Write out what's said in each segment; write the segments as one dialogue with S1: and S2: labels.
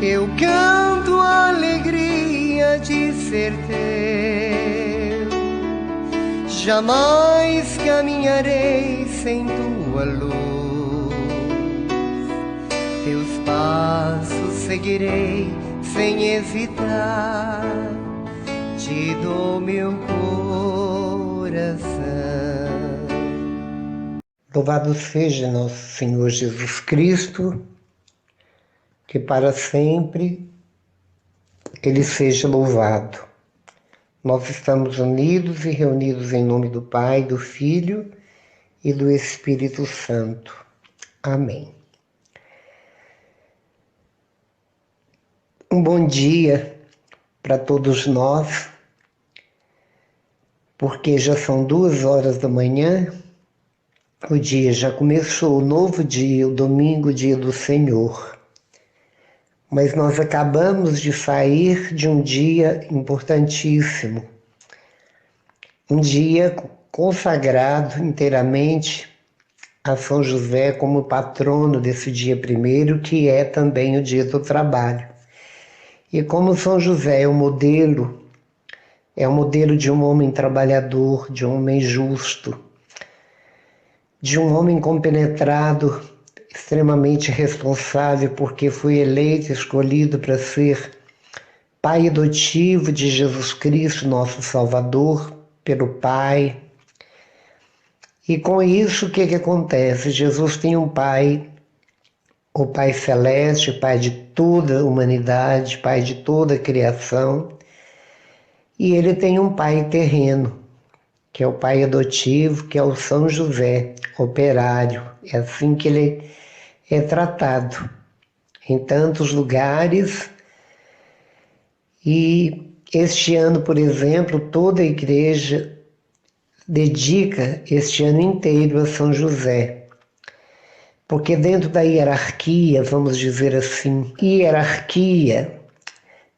S1: Eu canto a alegria de ser teu. Jamais caminharei sem tua luz. Teus passos seguirei sem hesitar. Te dou meu coração. Louvado seja nosso Senhor Jesus Cristo, que para sempre Ele seja louvado. Nós estamos unidos e reunidos em nome do Pai, do Filho e do Espírito Santo. Amém. Um bom dia para todos nós, porque já são 2h da manhã, o dia já começou, o novo dia, o domingo, dia do Senhor. Mas nós acabamos de sair de um dia importantíssimo, um dia consagrado inteiramente a São José como patrono desse dia primeiro, que é também o dia do trabalho. E como São José é o modelo de um homem trabalhador, de um homem justo, de um homem compenetrado, extremamente responsável, porque foi eleito, escolhido para ser pai adotivo de Jesus Cristo, nosso Salvador, pelo Pai. E com isso, o que acontece? Jesus tem um Pai, o Pai Celeste, Pai de toda a humanidade, Pai de toda a criação, e ele tem um Pai terreno, que é o Pai adotivo, que é o São José, operário. É assim que ele é tratado em tantos lugares. E este ano, por exemplo, toda a igreja dedica este ano inteiro a São José. Porque dentro da hierarquia, vamos dizer assim, hierarquia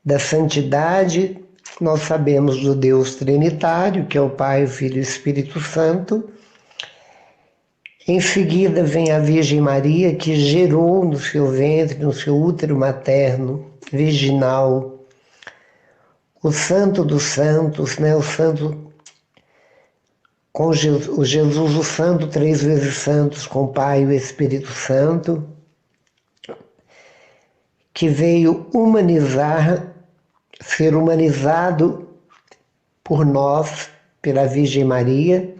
S1: da santidade, nós sabemos do Deus Trinitário, que é o Pai, o Filho e o Espírito Santo. Em seguida vem a Virgem Maria, que gerou no seu ventre, no seu útero materno, virginal, o Santo dos Santos, né? O Santo com Jesus, o Santo 3 vezes Santos, com o Pai e o Espírito Santo, que veio humanizar, ser humanizado por nós, pela Virgem Maria,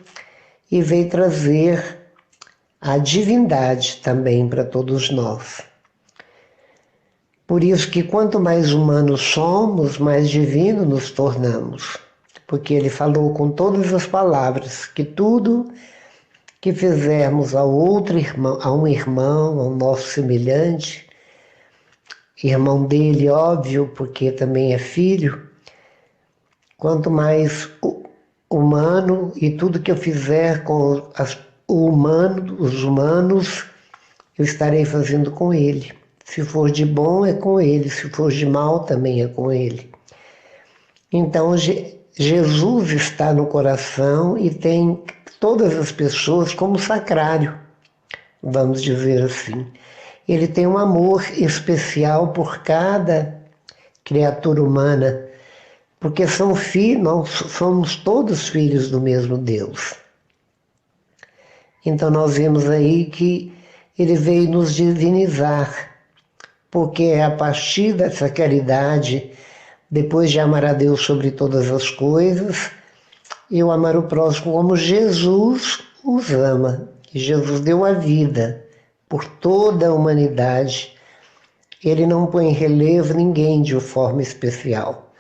S1: e veio trazer a divindade também para todos nós. Por isso que quanto mais humanos somos, mais divino nos tornamos. Porque ele falou com todas as palavras que tudo que fizermos ao outro irmão, a um irmão, ao nosso semelhante, irmão dele, óbvio, porque também é filho, quanto mais humano, e tudo que eu fizer com os humanos, eu estarei fazendo com ele. Se for de bom, é com ele. Se for de mal, também é com ele. Então, Jesus está no coração e tem todas as pessoas como sacrário, vamos dizer assim. Ele tem um amor especial por cada criatura humana, porque nós somos todos filhos do mesmo Deus. Então nós vemos aí que ele veio nos divinizar, porque é a partir dessa caridade, depois de amar a Deus sobre todas as coisas, eu amar o próximo como Jesus os ama. E Jesus deu a vida por toda a humanidade. Ele não põe em relevo ninguém de uma forma especial,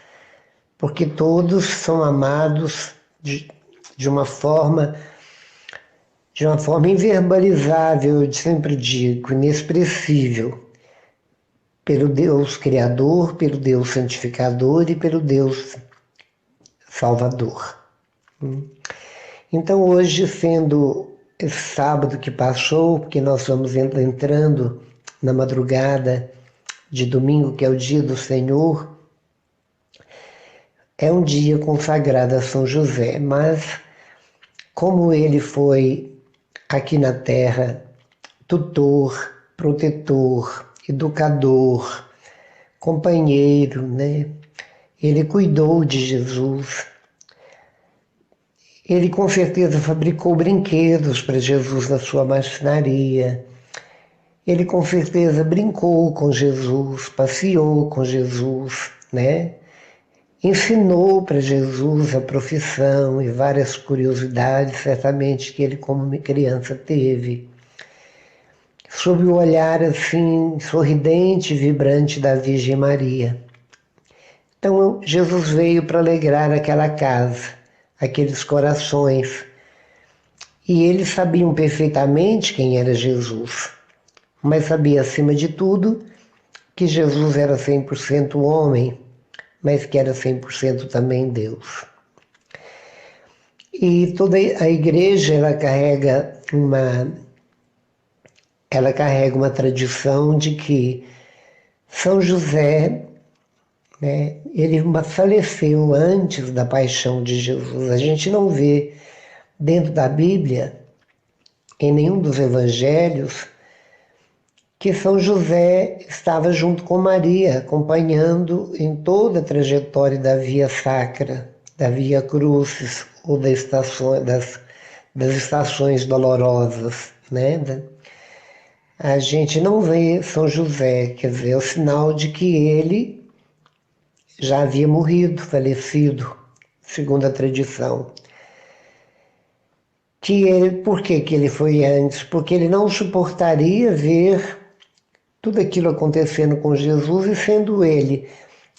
S1: porque todos são amados de uma forma inverbalizável, eu sempre digo, inexpressível, pelo Deus Criador, pelo Deus Santificador e pelo Deus Salvador. Então hoje, sendo esse sábado que passou, porque nós vamos entrando na madrugada de domingo, que é o dia do Senhor, é um dia consagrado a São José, mas como ele foi aqui na Terra tutor, protetor, educador, companheiro, né? Ele cuidou de Jesus. Ele com certeza fabricou brinquedos para Jesus na sua marcenaria. Ele com certeza brincou com Jesus, passeou com Jesus, né? Ensinou para Jesus a profissão e várias curiosidades, certamente, que ele como criança teve. Sob o olhar assim, sorridente e vibrante da Virgem Maria. Então Jesus veio para alegrar aquela casa, aqueles corações. E eles sabiam perfeitamente quem era Jesus, mas sabia acima de tudo que Jesus era 100% homem, mas que era 100% também Deus. E toda a igreja ela carrega uma tradição de que São José, né, ele faleceu antes da paixão de Jesus. A gente não vê dentro da Bíblia, em nenhum dos evangelhos, que São José estava junto com Maria, acompanhando em toda a trajetória da Via Sacra, da Via Crucis, ou das estações dolorosas, né? A gente não vê São José, quer dizer, é o sinal de que ele já havia morrido, falecido, segundo a tradição. Por que ele foi antes? Porque ele não suportaria ver tudo aquilo acontecendo com Jesus e sendo ele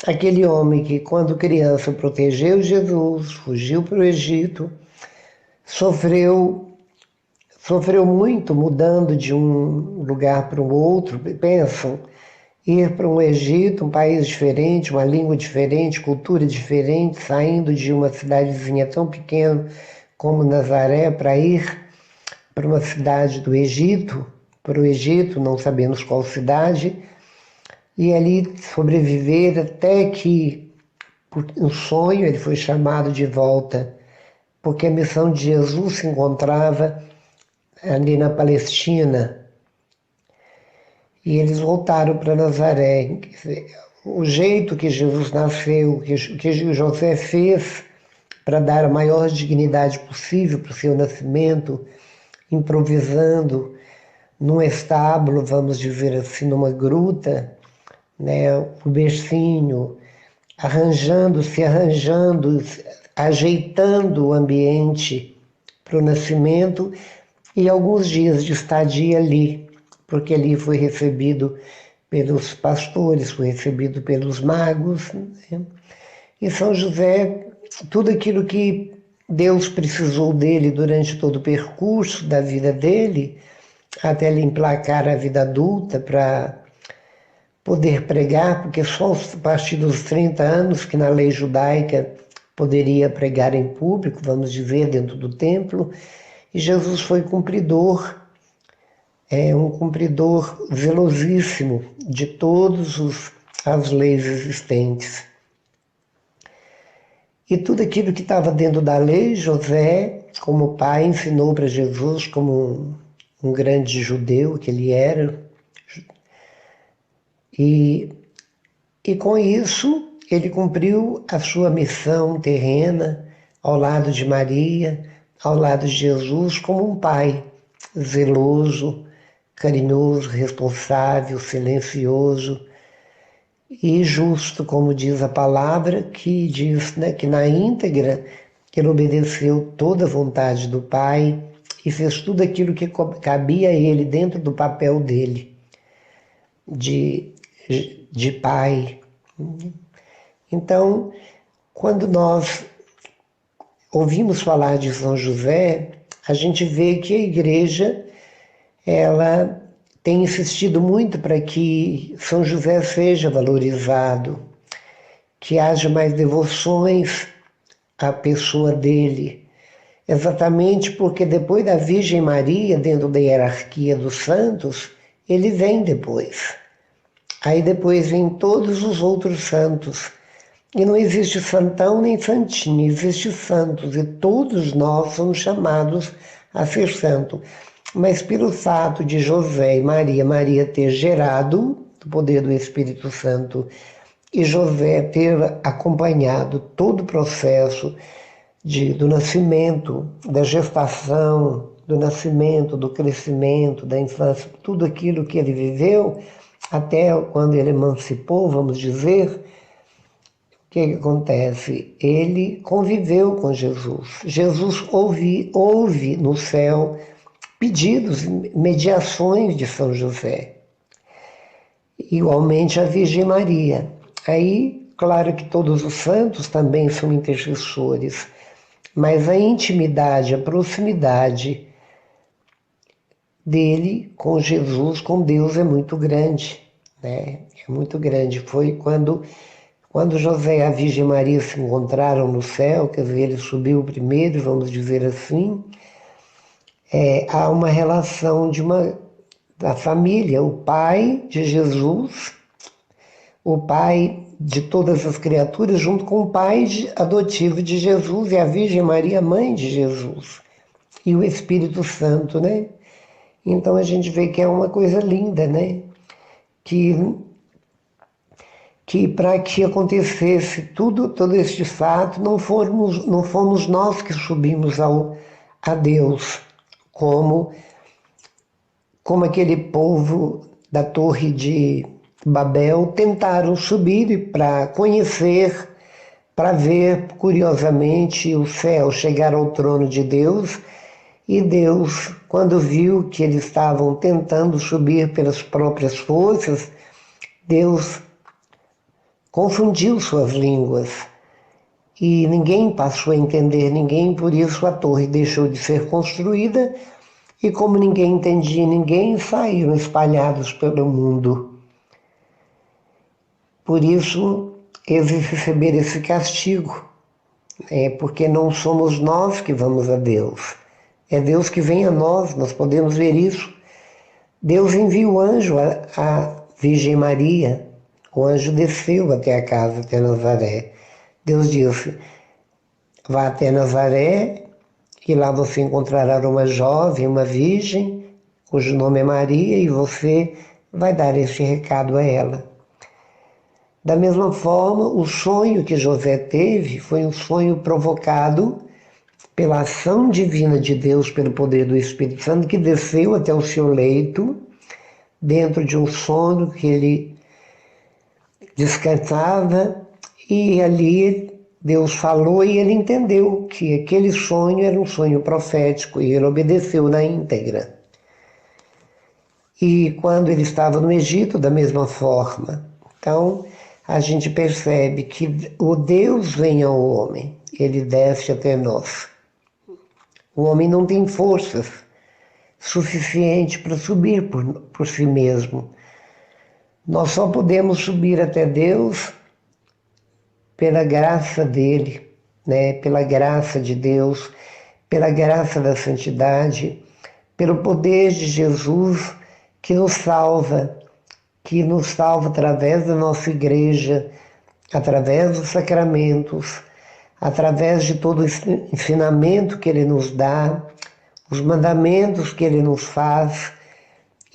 S1: aquele homem que, quando criança, protegeu Jesus, fugiu para o Egito, sofreu muito mudando de um lugar para o outro. Pensam, ir para um Egito, um país diferente, uma língua diferente, cultura diferente, saindo de uma cidadezinha tão pequena como Nazaré para ir para uma cidade do Egito, para o Egito, não sabemos qual cidade, e ali sobreviver até que, por um sonho, ele foi chamado de volta, porque a missão de Jesus se encontrava ali na Palestina, e eles voltaram para Nazaré. O jeito que Jesus nasceu, que José fez para dar a maior dignidade possível para o seu nascimento, improvisando num estábulo, vamos dizer assim, numa gruta, né, o bercinho, arranjando, ajeitando o ambiente para o nascimento e alguns dias de estadia ali, porque ali foi recebido pelos pastores, foi recebido pelos magos, né? E São José, tudo aquilo que Deus precisou dele durante todo o percurso da vida dele, até ele emplacar a vida adulta para poder pregar, porque só a partir dos 30 anos que na lei judaica poderia pregar em público, vamos dizer, dentro do templo, e Jesus foi cumpridor, um cumpridor zelosíssimo de todas as leis existentes. E tudo aquilo que estava dentro da lei, José, como pai, ensinou para Jesus, como um grande judeu que ele era. E com isso, ele cumpriu a sua missão terrena ao lado de Maria, ao lado de Jesus, como um pai zeloso, carinhoso, responsável, silencioso e justo, como diz a palavra, que diz, né, que na íntegra ele obedeceu toda a vontade do Pai e fez tudo aquilo que cabia a ele dentro do papel dele de pai. Então, quando nós ouvimos falar de São José, a gente vê que a igreja ela tem insistido muito para que São José seja valorizado, que haja mais devoções à pessoa dele, exatamente porque depois da Virgem Maria, dentro da hierarquia dos santos, ele vem depois. Aí depois vem todos os outros santos. E não existe santão nem santinho, existe santos, e todos nós somos chamados a ser santo. Mas pelo fato de José e Maria ter gerado do poder do Espírito Santo, e José ter acompanhado todo o processo do nascimento, da gestação, do nascimento, do crescimento, da infância, tudo aquilo que ele viveu, até quando ele emancipou, vamos dizer, o que acontece? Ele conviveu com Jesus. Jesus ouve no céu pedidos, mediações de São José. Igualmente a Virgem Maria. Aí, claro que todos os santos também são intercessores, mas a intimidade, a proximidade dele com Jesus, com Deus, é muito grande, né? É muito grande. Foi quando José e a Virgem Maria se encontraram no céu, quer dizer, ele subiu primeiro, vamos dizer assim, há uma relação da família, o pai de Jesus, o pai de todas as criaturas, junto com o pai adotivo de Jesus e a Virgem Maria, mãe de Jesus, e o Espírito Santo, né? Então a gente vê que é uma coisa linda, né? Que para que acontecesse todo este fato, não fomos nós que subimos a Deus, como aquele povo da Torre de Babel tentaram subir para conhecer, para ver curiosamente o céu, chegar ao trono de Deus, e Deus, quando viu que eles estavam tentando subir pelas próprias forças, Deus confundiu suas línguas e ninguém passou a entender ninguém, por isso a torre deixou de ser construída e como ninguém entendia ninguém, saíram espalhados pelo mundo. Por isso, eles receberam esse castigo, porque não somos nós que vamos a Deus, é Deus que vem a nós podemos ver isso. Deus envia o anjo à Virgem Maria, o anjo desceu até a casa, até Nazaré. Deus disse, vá até Nazaré, e lá você encontrará uma jovem, uma virgem, cujo nome é Maria, e você vai dar esse recado a ela. Da mesma forma, o sonho que José teve foi um sonho provocado pela ação divina de Deus, pelo poder do Espírito Santo, que desceu até o seu leito, dentro de um sono que ele descansava, e ali Deus falou e ele entendeu que aquele sonho era um sonho profético e ele obedeceu na íntegra. E quando ele estava no Egito, da mesma forma. Então, a gente percebe que o Deus vem ao homem, ele desce até nós. O homem não tem forças suficientes para subir por si mesmo. Nós só podemos subir até Deus pela graça dele, né? Pela graça de Deus, pela graça da santidade, pelo poder de Jesus que nos salva através da nossa igreja, através dos sacramentos, através de todo o ensinamento que ele nos dá, os mandamentos que ele nos faz,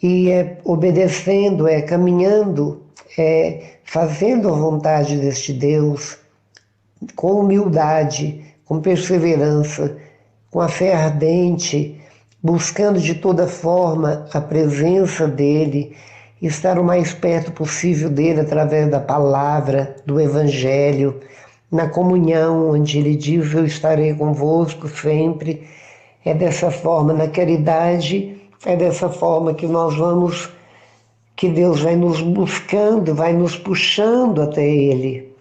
S1: e obedecendo, caminhando, fazendo a vontade deste Deus, com humildade, com perseverança, com a fé ardente, buscando de toda forma a presença dele, estar o mais perto possível dele através da palavra, do Evangelho, na comunhão, onde ele diz, eu estarei convosco sempre. É dessa forma, na caridade, é dessa forma que que Deus vai nos buscando, vai nos puxando até ele.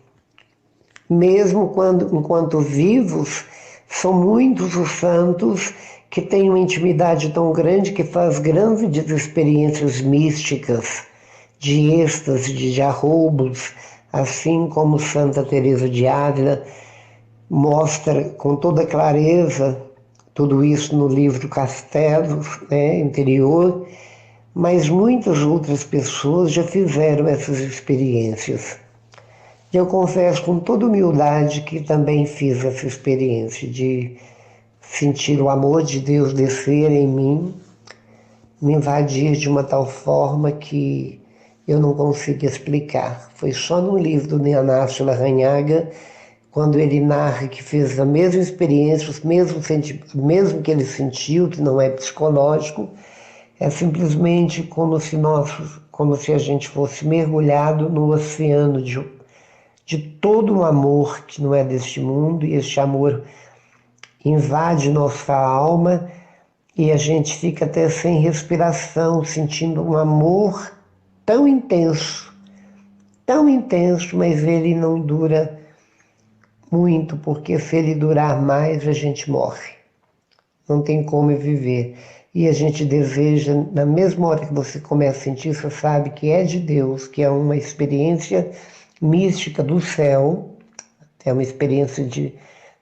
S1: Mesmo enquanto vivos, são muitos os santos que têm uma intimidade tão grande que faz grandes experiências místicas, de êxtase, de arroubos, assim como Santa Teresa de Ávila mostra com toda clareza tudo isso no livro Castelos, interior, mas muitas outras pessoas já fizeram essas experiências. Eu confesso com toda humildade que também fiz essa experiência de sentir o amor de Deus descer em mim, me invadir de uma tal forma que eu não consigo explicar. Foi só no livro do Inácio Larrañaga, quando ele narra que fez a mesma experiência, o mesmo que ele sentiu, que não é psicológico, é simplesmente como se a gente fosse mergulhado no oceano de todo um amor que não é deste mundo, e este amor invade nossa alma e a gente fica até sem respiração, sentindo um amor tão intenso, mas ele não dura muito, porque se ele durar mais, a gente morre. Não tem como viver. E a gente deseja, na mesma hora que você começa a sentir, você sabe que é de Deus, que é uma experiência mística do céu, é uma experiência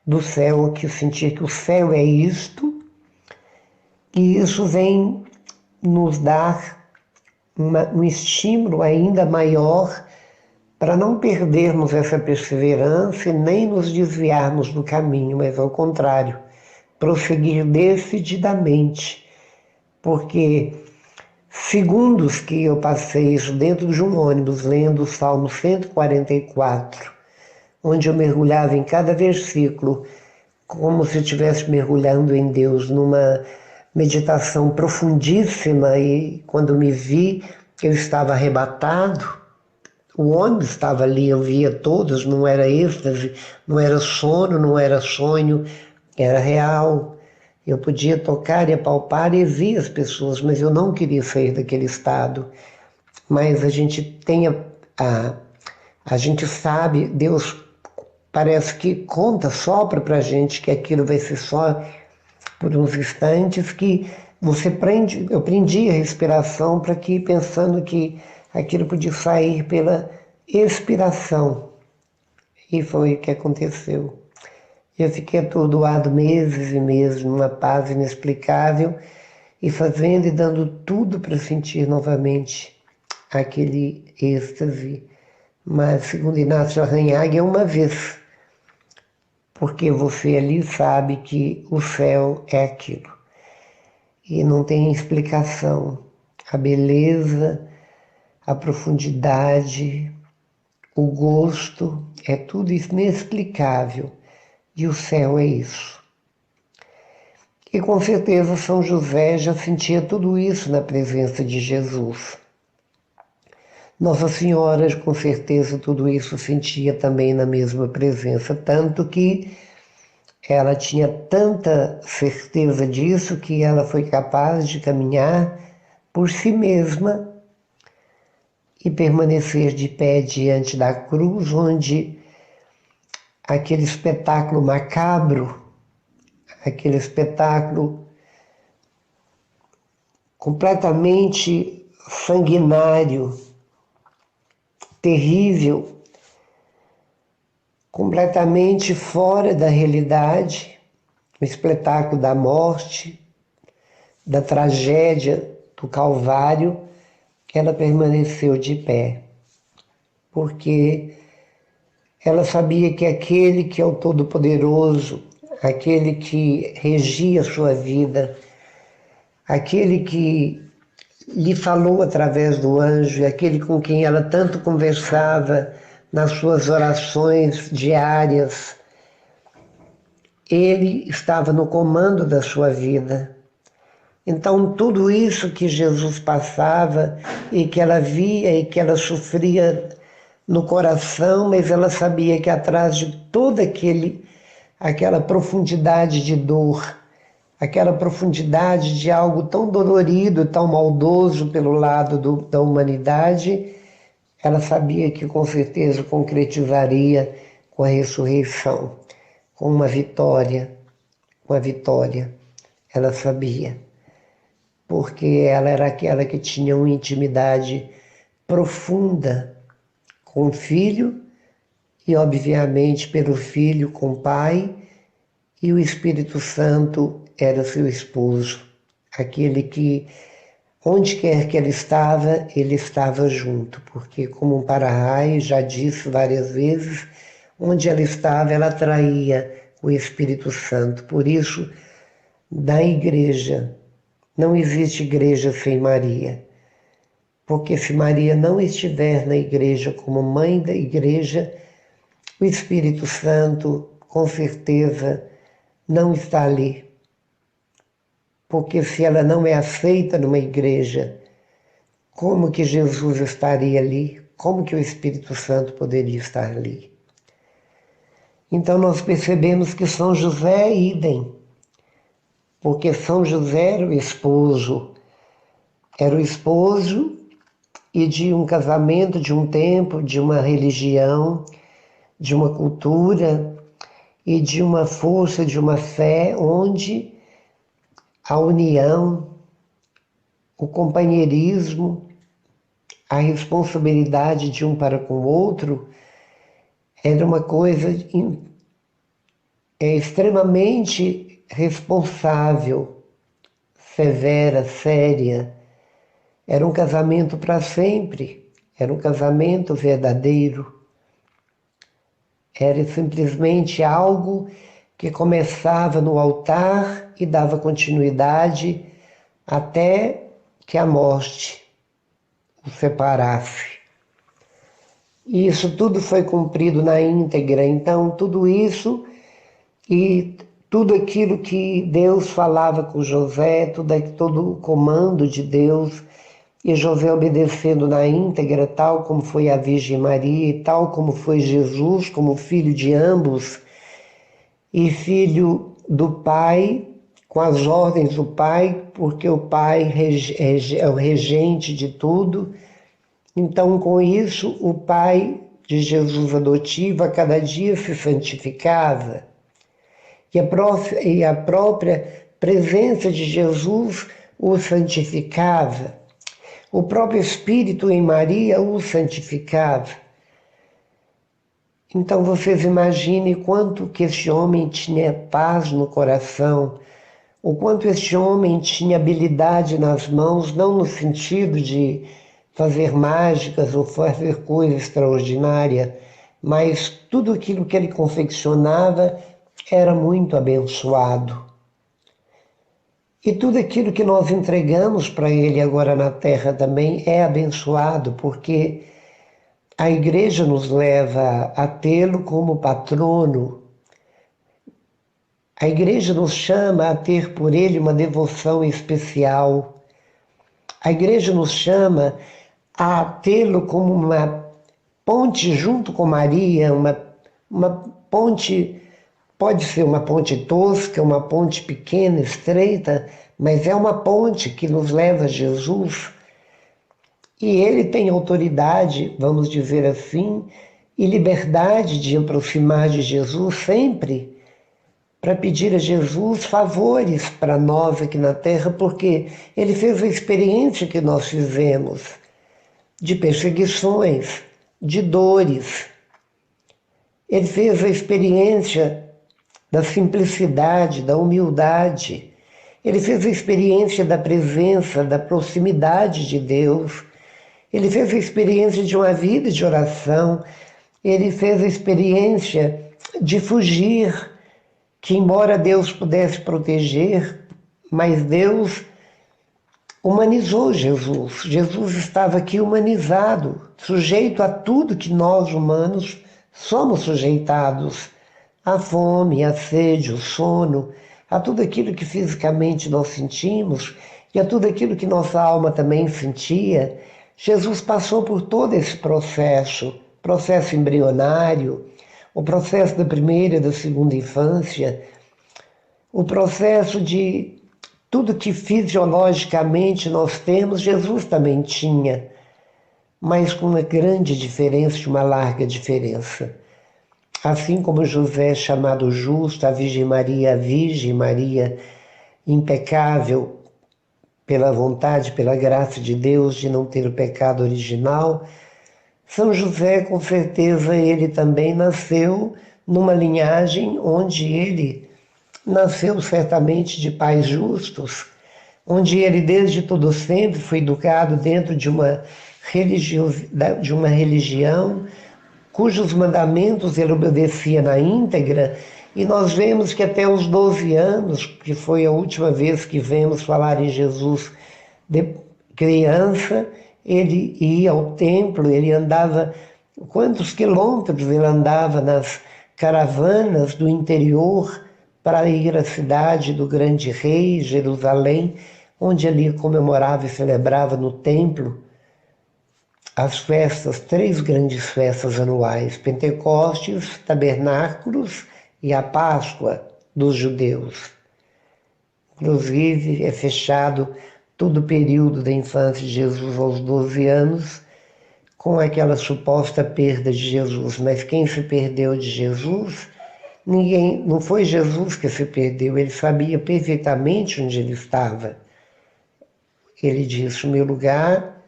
S1: do céu, que sentir que o céu é isto, e isso vem nos dar um estímulo ainda maior para não perdermos essa perseverança e nem nos desviarmos do caminho, mas ao contrário, prosseguir decididamente, porque segundos que eu passei isso dentro de um ônibus, lendo o Salmo 144, onde eu mergulhava em cada versículo, como se eu estivesse mergulhando em Deus numa meditação profundíssima, e quando me vi, eu estava arrebatado, o ônibus estava ali, eu via todos, não era êxtase, não era sono, não era sonho, era real. Eu podia tocar e apalpar e via as pessoas, mas eu não queria sair daquele estado. Mas a gente tem a gente sabe, Deus parece que conta, sopra pra gente que aquilo vai ser só por uns instantes, que eu prendi a respiração para que, pensando que aquilo podia sair pela expiração. E foi o que aconteceu. Eu fiquei atordoado meses e meses, numa paz inexplicável, e fazendo e dando tudo para sentir novamente aquele êxtase. Mas, segundo Inácio Larrañaga, é uma vez, porque você ali sabe que o céu é aquilo. E não tem explicação. A beleza, a profundidade, o gosto, é tudo inexplicável. E o céu é isso. E com certeza São José já sentia tudo isso na presença de Jesus. Nossa Senhora, com certeza, tudo isso sentia também na mesma presença, tanto que ela tinha tanta certeza disso que ela foi capaz de caminhar por si mesma e permanecer de pé diante da cruz, onde aquele espetáculo macabro, aquele espetáculo completamente sanguinário, terrível, completamente fora da realidade, o espetáculo da morte, da tragédia, do Calvário, ela permaneceu de pé, porque ela sabia que aquele que é o Todo-Poderoso, aquele que regia a sua vida, aquele que lhe falou através do anjo, aquele com quem ela tanto conversava nas suas orações diárias, ele estava no comando da sua vida. Então, tudo isso que Jesus passava e que ela via e que ela sofria no coração, mas ela sabia que atrás de toda aquela profundidade de dor, aquela profundidade de algo tão dolorido, tão maldoso pelo lado da humanidade, ela sabia que com certeza concretizaria com a ressurreição, com uma vitória, ela sabia, porque ela era aquela que tinha uma intimidade profunda com o Filho e, obviamente, pelo Filho com o Pai, e o Espírito Santo era seu esposo, aquele que, onde quer que ele estava junto, porque, como um para-raio, já disse várias vezes, onde ela estava, ela atraía o Espírito Santo. Por isso, da igreja, não existe igreja sem Maria. porque se Maria não estiver na igreja como mãe da igreja, o Espírito Santo, com certeza, não está ali. Porque se ela não é aceita numa igreja, como que Jesus estaria ali? Como que o Espírito Santo poderia estar ali? Então nós percebemos que São José é idem, porque São José era o esposo e de um casamento, de um tempo, de uma religião, de uma cultura e de uma força, de uma fé, onde a união, o companheirismo, a responsabilidade de um para com o outro era uma coisa extremamente responsável, severa, séria. Era um casamento para sempre, era um casamento verdadeiro. Era simplesmente algo que começava no altar e dava continuidade até que a morte o separasse. E isso tudo foi cumprido na íntegra. Então, tudo isso e tudo aquilo que Deus falava com José, todo o comando de Deus, e José obedecendo na íntegra, tal como foi a Virgem Maria, e tal como foi Jesus, como filho de ambos, e filho do Pai, com as ordens do Pai, porque o Pai é o regente de tudo. Então, com isso, o Pai de Jesus adotivo a cada dia se santificava. E a própria presença de Jesus o santificava. O próprio Espírito em Maria o santificava. Então vocês imaginem quanto que este homem tinha paz no coração, o quanto este homem tinha habilidade nas mãos, não no sentido de fazer mágicas ou fazer coisa extraordinária, mas tudo aquilo que ele confeccionava era muito abençoado. E tudo aquilo que nós entregamos para ele agora na terra também é abençoado, porque a igreja nos leva a tê-lo como patrono. A igreja nos chama a ter por ele uma devoção especial. A igreja nos chama a tê-lo como uma ponte junto com Maria, uma ponte, pode ser uma ponte tosca, uma ponte pequena, estreita, mas é uma ponte que nos leva a Jesus. E ele tem autoridade, vamos dizer assim, e liberdade de aproximar de Jesus sempre, para pedir a Jesus favores para nós aqui na terra, porque ele fez a experiência que nós fizemos de perseguições, de dores. Ele fez a experiência da simplicidade, da humildade. Ele fez a experiência da presença, da proximidade de Deus. Ele fez a experiência de uma vida de oração. Ele fez a experiência de fugir, que embora Deus pudesse proteger, mas Deus humanizou Jesus. Jesus estava aqui humanizado, sujeito a tudo que nós humanos somos sujeitados, à fome, à sede, ao sono, a tudo aquilo que fisicamente nós sentimos e a tudo aquilo que nossa alma também sentia. Jesus passou por todo esse processo embrionário, o processo da primeira e da segunda infância, o processo de tudo que fisiologicamente nós temos, Jesus também tinha, mas com uma grande diferença, uma larga diferença. Assim como José é chamado justo, a Virgem Maria impecável pela vontade, pela graça de Deus de não ter o pecado original, São José, com certeza, ele também nasceu numa linhagem onde ele nasceu certamente de pais justos, onde ele desde todo sempre foi educado dentro de uma religião cujos mandamentos ele obedecia na íntegra, e nós vemos que até os 12 anos, que foi a última vez que vemos falar em Jesus de criança, ele ia ao templo, ele andava, quantos quilômetros ele andava nas caravanas do interior para ir à cidade do grande rei, Jerusalém, onde ele comemorava e celebrava no templo as festas, 3 grandes festas anuais: Pentecostes, Tabernáculos e a Páscoa dos judeus. Inclusive, é fechado todo o período da infância de Jesus aos 12 anos com aquela suposta perda de Jesus. Mas quem se perdeu de Jesus? Ninguém, não foi Jesus que se perdeu, ele sabia perfeitamente onde ele estava. Ele disse: o meu lugar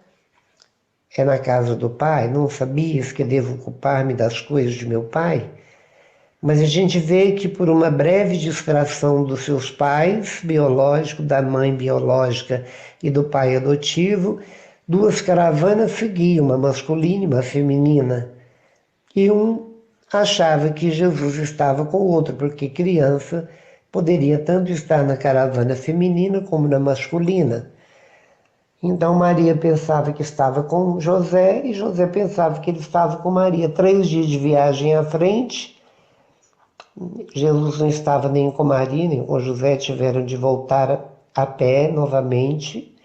S1: é na casa do Pai. Não sabias que devo ocupar-me das coisas de meu Pai? Mas a gente vê que por uma breve distração dos seus pais biológicos, da mãe biológica e do pai adotivo, 2 caravanas seguiam, uma masculina e uma feminina. E um achava que Jesus estava com o outro, porque criança poderia tanto estar na caravana feminina como na masculina. Então Maria pensava que estava com José e José pensava que ele estava com Maria. 3 dias de viagem à frente, Jesus não estava nem com Maria, nem com José, tiveram de voltar a pé novamente.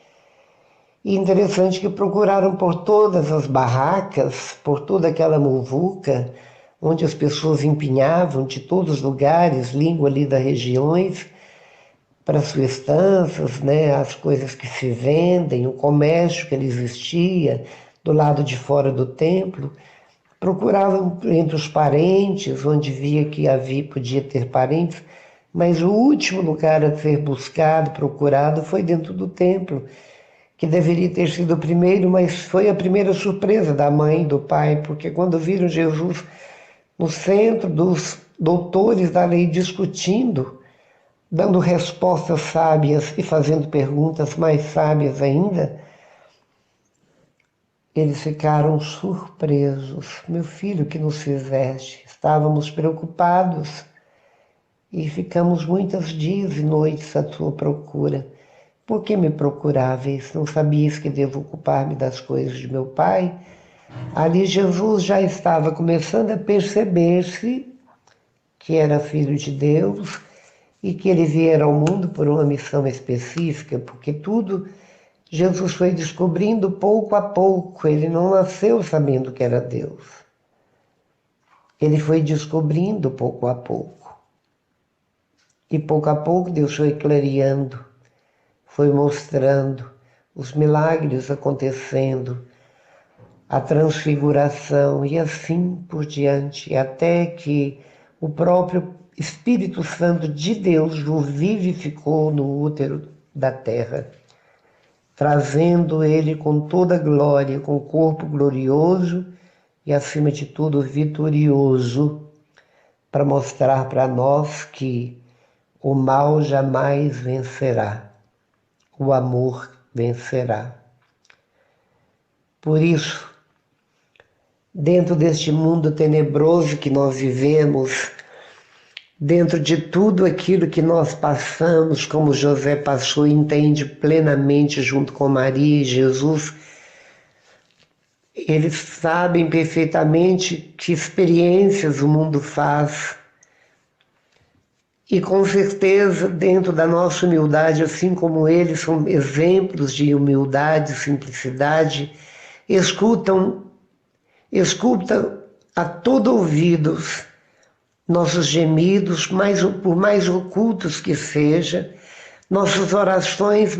S1: E interessante que procuraram por todas as barracas, por toda aquela muvuca, onde as pessoas empinhavam de todos os lugares, língua ali das regiões, para suas estanças, né, as coisas que se vendem, o comércio que existia do lado de fora do templo. Procuravam entre os parentes, onde via que podia ter parentes, mas o último lugar a ser buscado, procurado, foi dentro do templo, que deveria ter sido o primeiro, mas foi a primeira surpresa da mãe e do pai, porque quando viram Jesus no centro dos doutores da lei discutindo, dando respostas sábias e fazendo perguntas mais sábias ainda, eles ficaram surpresos. Meu filho, que nos fizeste? Estávamos preocupados e ficamos muitos dias e noites à tua procura. Por que me procuráveis? Não sabias que devo ocupar-me das coisas de meu Pai? Ali Jesus já estava começando a perceber-se que era filho de Deus e que ele viera ao mundo por uma missão específica, porque tudo Jesus foi descobrindo pouco a pouco. Ele não nasceu sabendo que era Deus. Ele foi descobrindo pouco a pouco. E pouco a pouco Deus foi clareando, foi mostrando os milagres acontecendo, a transfiguração e assim por diante, até que o próprio Espírito Santo de Deus o vivificou no útero da terra, trazendo ele com toda a glória, com o corpo glorioso e, acima de tudo, vitorioso, para mostrar para nós que o mal jamais vencerá, o amor vencerá. Por isso, dentro deste mundo tenebroso que nós vivemos, dentro de tudo aquilo que nós passamos, como José passou e entende plenamente junto com Maria e Jesus, eles sabem perfeitamente que experiências o mundo faz. E com certeza, dentro da nossa humildade, assim como eles são exemplos de humildade e simplicidade, escutam a todo ouvidos nossos gemidos, por mais ocultos que sejam, nossas orações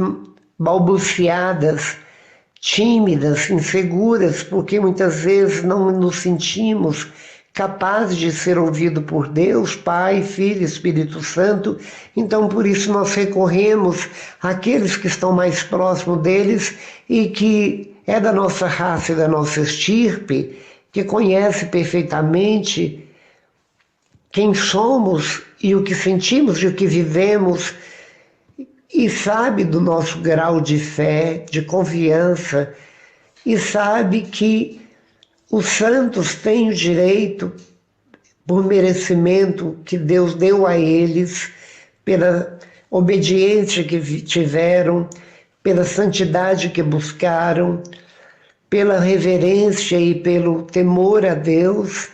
S1: balbuciadas, tímidas, inseguras, porque muitas vezes não nos sentimos capazes de ser ouvidos por Deus, Pai, Filho, Espírito Santo. Então, por isso, nós recorremos àqueles que estão mais próximos deles e que é da nossa raça e da nossa estirpe, que conhece perfeitamente quem somos e o que sentimos e o que vivemos, e sabe do nosso grau de fé, de confiança, e sabe que os santos têm o direito, por merecimento que Deus deu a eles, pela obediência que tiveram, pela santidade que buscaram, pela reverência e pelo temor a Deus,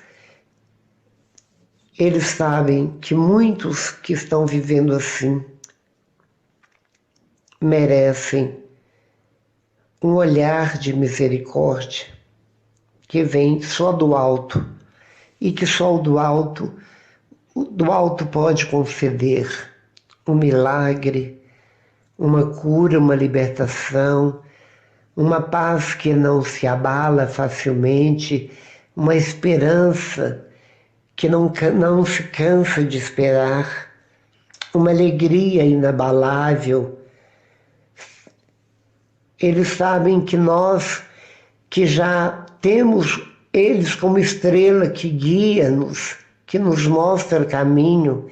S1: eles sabem que muitos que estão vivendo assim merecem um olhar de misericórdia que vem só do alto e que só o do alto pode conceder um milagre, uma cura, uma libertação, uma paz que não se abala facilmente, uma esperança que não se cansa de esperar, uma alegria inabalável. Eles sabem que nós, que já temos eles como estrela que guia-nos, que nos mostra o caminho,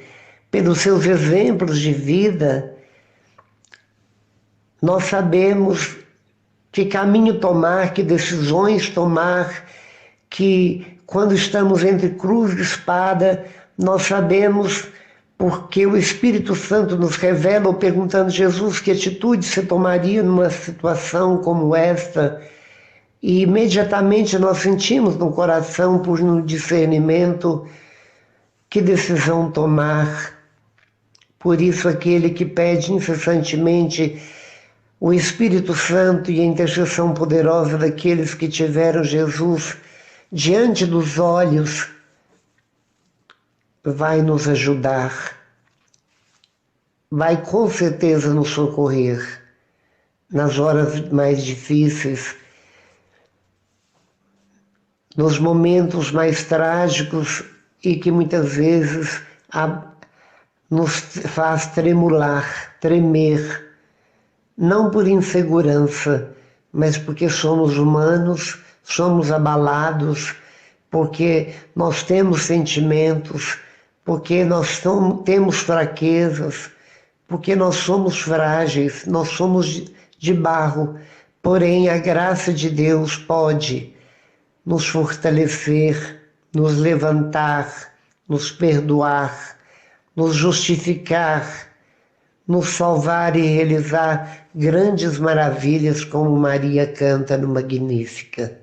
S1: pelos seus exemplos de vida, nós sabemos que caminho tomar, que decisões tomar, que quando estamos entre cruz e espada, nós sabemos porque o Espírito Santo nos revela, ou perguntando Jesus que atitude você tomaria numa situação como esta, e imediatamente nós sentimos no coração, por um discernimento, que decisão tomar. Por isso aquele que pede incessantemente o Espírito Santo e a intercessão poderosa daqueles que tiveram Jesus diante dos olhos, vai nos ajudar, vai com certeza nos socorrer nas horas mais difíceis, nos momentos mais trágicos e que muitas vezes nos faz tremular, tremer, não por insegurança, mas porque somos humanos, somos abalados, porque nós temos sentimentos, porque nós temos fraquezas, porque nós somos frágeis, nós somos de barro, porém a graça de Deus pode nos fortalecer, nos levantar, nos perdoar, nos justificar, nos salvar e realizar grandes maravilhas, como Maria canta no Magnífica.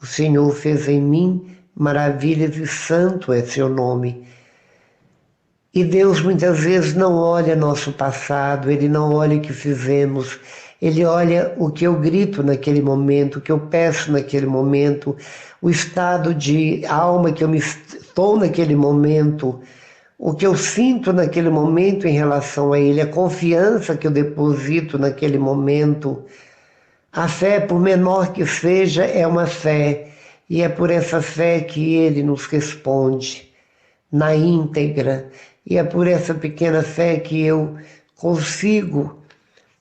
S1: O Senhor fez em mim maravilhas e santo é seu nome. E Deus muitas vezes não olha nosso passado, Ele não olha o que fizemos, Ele olha o que eu grito naquele momento, o que eu peço naquele momento, o estado de alma que eu estou naquele momento, o que eu sinto naquele momento em relação a Ele, a confiança que eu deposito naquele momento. A fé, por menor que seja, é uma fé, e é por essa fé que Ele nos responde na íntegra, e é por essa pequena fé que eu consigo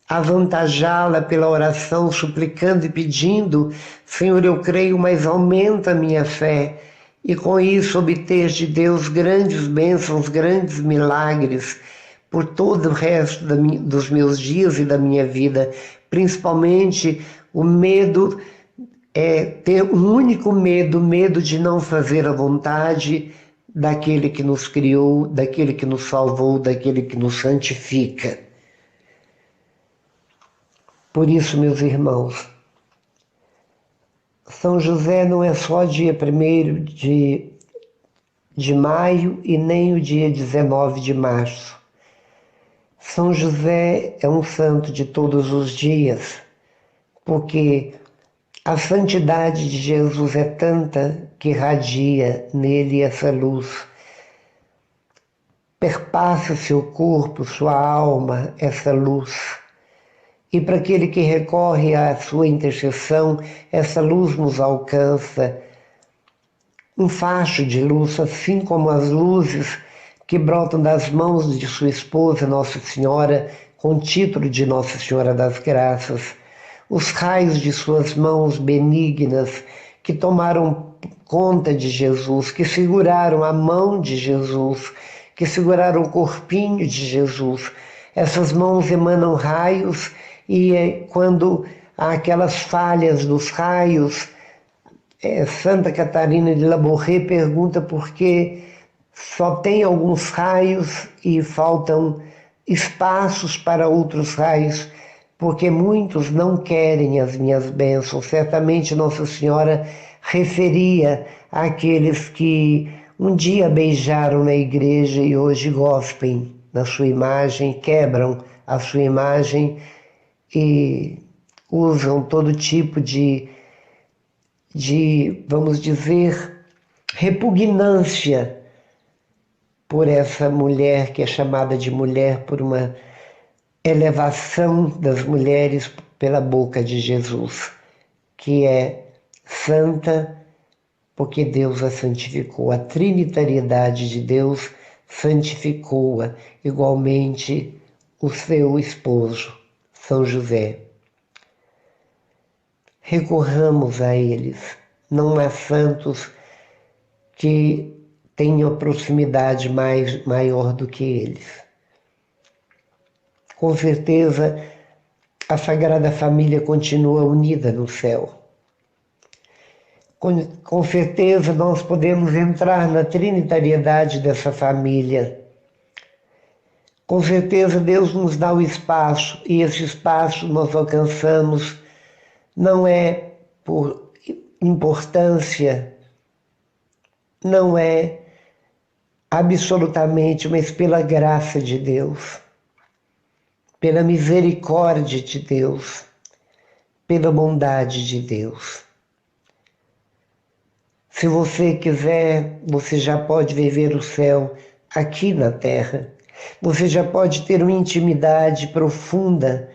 S1: avantajá-la pela oração, suplicando e pedindo: Senhor, eu creio, mas aumenta a minha fé, e com isso obter de Deus grandes bênçãos, grandes milagres por todo o resto dos meus dias e da minha vida. Principalmente o medo, ter um único medo, medo de não fazer a vontade daquele que nos criou, daquele que nos salvou, daquele que nos santifica. Por isso, meus irmãos, São José não é só dia 1º de maio e nem o dia 19 de março. São José é um santo de todos os dias, porque a santidade de Jesus é tanta que irradia nele essa luz. Perpassa seu corpo, sua alma, essa luz. E para aquele que recorre à sua intercessão, essa luz nos alcança. Um facho de luz, assim como as luzes que brotam das mãos de sua esposa, Nossa Senhora, com o título de Nossa Senhora das Graças. Os raios de suas mãos benignas que tomaram conta de Jesus, que seguraram a mão de Jesus, que seguraram o corpinho de Jesus. Essas mãos emanam raios e quando há aquelas falhas dos raios, Santa Catarina de Labouré pergunta por que só tem alguns raios e faltam espaços para outros raios. porque muitos não querem as minhas bênçãos. Certamente Nossa Senhora referia àqueles que um dia beijaram na igreja e hoje gospem na sua imagem, quebram a sua imagem e usam todo tipo de, vamos dizer, repugnância por essa mulher que é chamada de mulher, por uma elevação das mulheres pela boca de Jesus, que é santa porque Deus a santificou. A trinitariedade de Deus santificou-a, igualmente o seu esposo, São José. Recorramos a eles. Não há santos que tenham proximidade maior do que eles. Com certeza, a Sagrada Família continua unida no céu. Com certeza, nós podemos entrar na trinitariedade dessa família. Com certeza, Deus nos dá o espaço, e esse espaço nós alcançamos não é por importância, não é absolutamente, mas pela graça de Deus, pela misericórdia de Deus, pela bondade de Deus. Se você quiser, você já pode viver o céu aqui na terra. Você já pode ter uma intimidade profunda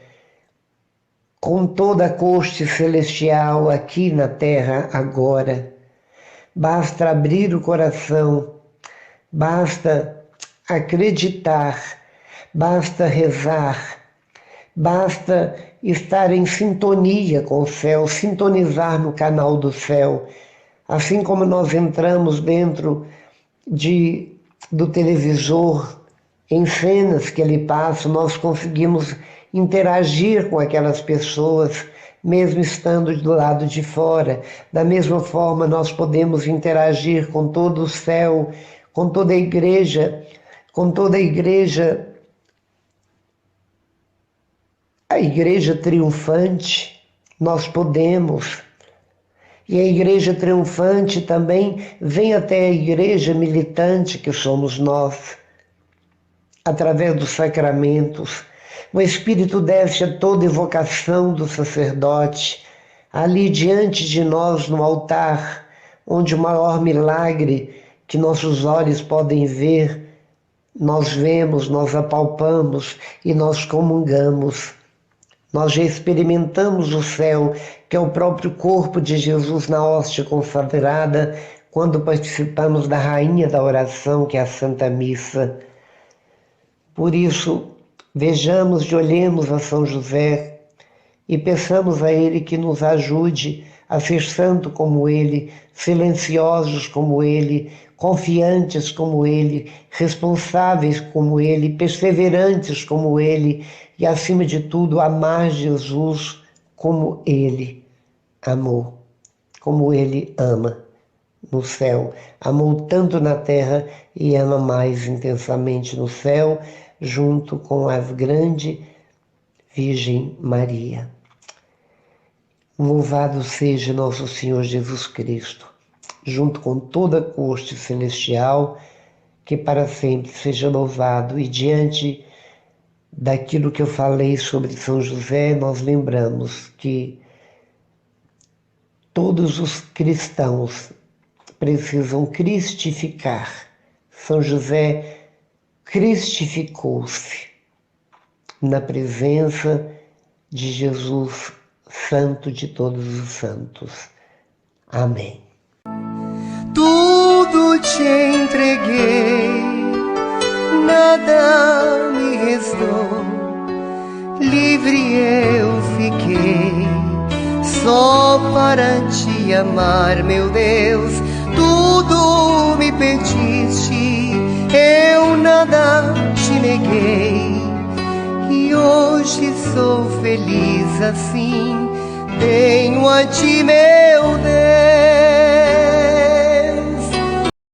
S1: com toda a corte celestial aqui na terra agora. Basta abrir o coração, basta acreditar, basta rezar, basta estar em sintonia com o céu, sintonizar no canal do céu. Assim como nós entramos dentro do televisor, em cenas que ele passa, nós conseguimos interagir com aquelas pessoas, mesmo estando do lado de fora. Da mesma forma, nós podemos interagir com todo o céu, com toda a igreja, a igreja triunfante, nós podemos. E a igreja triunfante também vem até a igreja militante, que somos nós, através dos sacramentos. O Espírito desce a toda evocação do sacerdote, ali diante de nós no altar, onde o maior milagre que nossos olhos podem ver, nós vemos, nós apalpamos e nós comungamos. Nós já experimentamos o céu, que é o próprio corpo de Jesus na hóstia consagrada, quando participamos da rainha da oração, que é a Santa Missa. Por isso, vejamos e olhemos a São José e peçamos a ele que nos ajude a ser santo como ele, silenciosos como ele, confiantes como ele, responsáveis como ele, perseverantes como ele e, acima de tudo, amar Jesus como ele amou, como ele ama no céu. Amou tanto na terra e ama mais intensamente no céu, junto com a grande Virgem Maria. Louvado seja nosso Senhor Jesus Cristo, junto com toda a corte celestial, que para sempre seja louvado. E diante daquilo que eu falei sobre São José, nós lembramos que todos os cristãos precisam cristificar. São José cristificou-se na presença de Jesus, Santo de todos os santos. Amém.
S2: Tudo te entreguei, nada me restou, livre eu fiquei, só para te amar, meu Deus. Tudo me pediste, eu nada te neguei, e hoje sou feliz assim, tenho a ti, meu Deus.